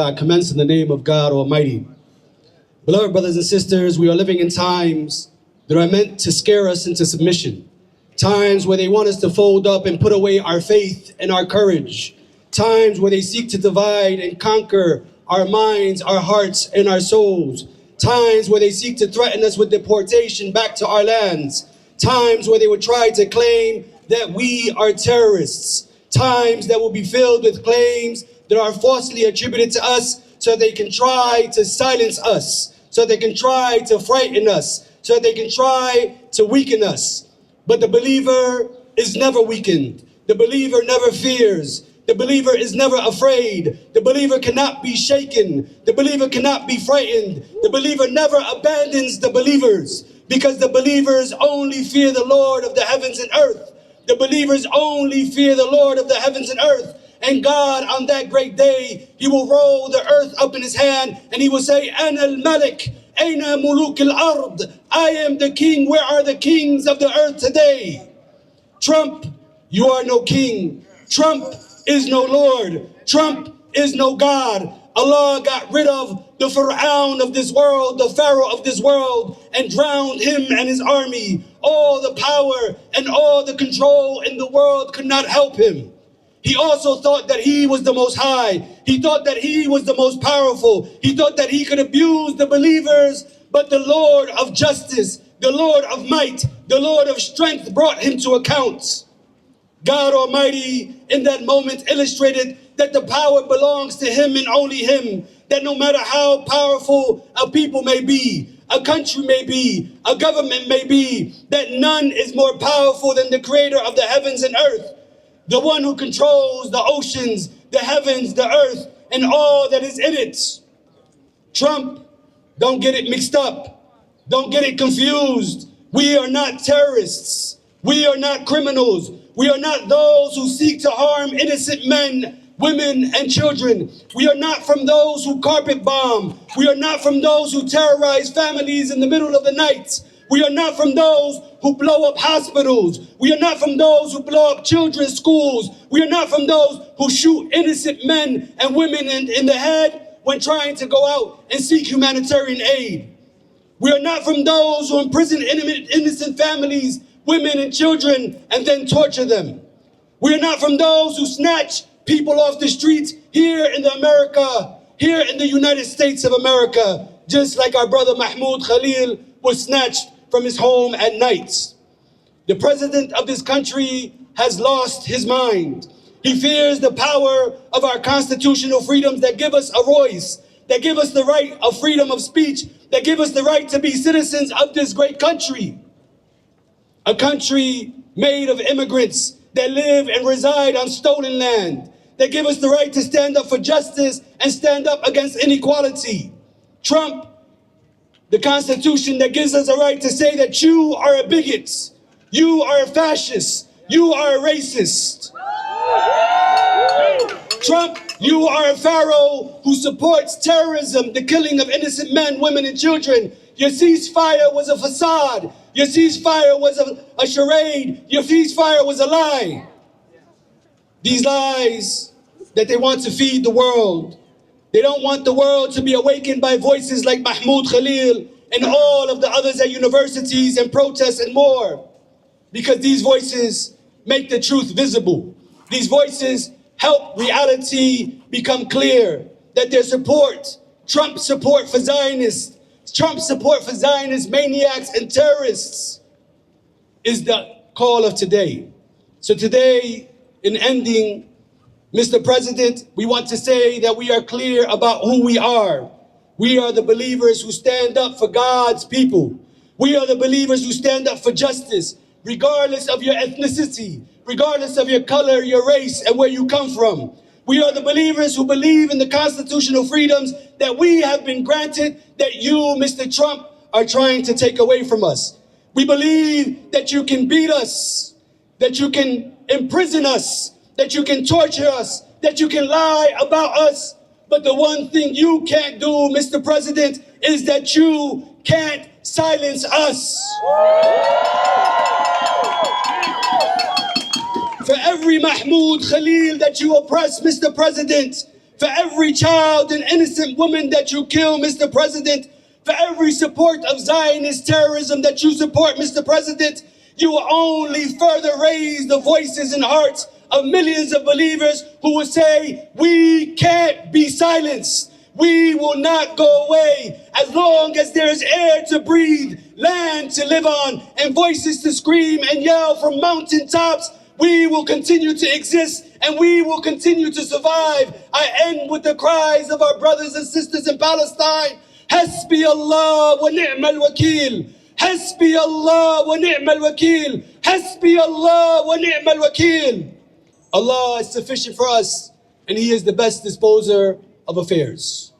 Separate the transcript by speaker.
Speaker 1: I commence in the name of God Almighty. Beloved brothers and sisters, we are living in times that are meant to scare us into submission. Times where they want us to fold up and put away our faith and our courage. Times where they seek to divide and conquer our minds, our hearts, and our souls. Times where they seek to threaten us with deportation back to our lands. Times where they would try to claim that we are terrorists. Times that will be filled with claims that are falsely attributed to us so they can try to silence us, so they can try to frighten us, so they can try to weaken us. But the believer is never weakened. The believer never fears. The believer is never afraid. The believer cannot be shaken. The believer cannot be frightened. The believer never abandons the believers, because the believers only fear the Lord of the heavens and earth. The believers only fear the Lord of the heavens and earth. And God, on that great day, he will roll the earth up in his hand and he will say, Ana al-Malik, Aina muluk al-Ard. I am the king. Where are the kings of the earth today? Trump, you are no king. Trump is no Lord. Trump is no God. Allah got rid of the Pharaoh of this world, the Pharaoh of this world, and drowned him and his army. All the power and all the control in the world could not help him. He also thought that he was the most high. He thought that he was the most powerful. He thought that he could abuse the believers, but the Lord of justice, the Lord of might, the Lord of strength brought him to account. God Almighty in that moment illustrated that the power belongs to him and only him. That no matter how powerful a people may be, a country may be, a government may be, that none is more powerful than the creator of the heavens and earth. The one who controls the oceans, the heavens, the earth, and all that is in it. Trump, don't get it mixed up. Don't get it confused. We are not terrorists. We are not criminals. We are not those who seek to harm innocent men, women, and children. We are not from those who carpet bomb. We are not from those who terrorize families in the middle of the night. We are not from those who blow up hospitals. We are not from those who blow up children's schools. We are not from those who shoot innocent men and women in the head when trying to go out and seek humanitarian aid. We are not from those who imprison innocent families, women and children, and then torture them. We are not from those who snatch people off the streets here in the United States of America, just like our brother Mahmoud Khalil was snatched from his home at night. The president of this country has lost his mind. He fears the power of our constitutional freedoms that give us a voice, that give us the right of freedom of speech, that give us the right to be citizens of this great country. A country made of immigrants that live and reside on stolen land, that give us the right to stand up for justice and stand up against inequality. Trump, the Constitution that gives us a right to say that you are a bigot, you are a fascist, you are a racist. Trump, you are a pharaoh who supports terrorism, the killing of innocent men, women, and children. Your ceasefire was a facade. Your ceasefire was a charade. Your ceasefire was a lie. These lies that they want to feed the world. They don't want the world to be awakened by voices like Mahmoud Khalil and all of the others at universities and protests and more. Because these voices make the truth visible. These voices help reality become clear. That their support, Trump's support for Zionists, Trump's support for Zionist maniacs and terrorists is the call of today. So today, in ending, Mr. President, we want to say that we are clear about who we are. We are the believers who stand up for God's people. We are the believers who stand up for justice, regardless of your ethnicity, regardless of your color, your race, and where you come from. We are the believers who believe in the constitutional freedoms that we have been granted that you, Mr. Trump, are trying to take away from us. We believe that you can beat us, that you can imprison us, that you can torture us, that you can lie about us. But the one thing you can't do, Mr. President, is that you can't silence us. For every Mahmoud Khalil that you oppress, Mr. President, for every child and innocent woman that you kill, Mr. President, for every support of Zionist terrorism that you support, Mr. President, you will only further raise the voices and hearts of millions of believers who will say, we can't be silenced. We will not go away as long as there is air to breathe, land to live on, and voices to scream and yell from mountaintops. We will continue to exist and we will continue to survive. I end with the cries of our brothers and sisters in Palestine. Hasbi Allah wa ni'mal wakil. Hasbi Allah wa ni'mal wakil. Hasbi Allah wa ni'mal wakil. Allah is sufficient for us, and He is the best disposer of affairs.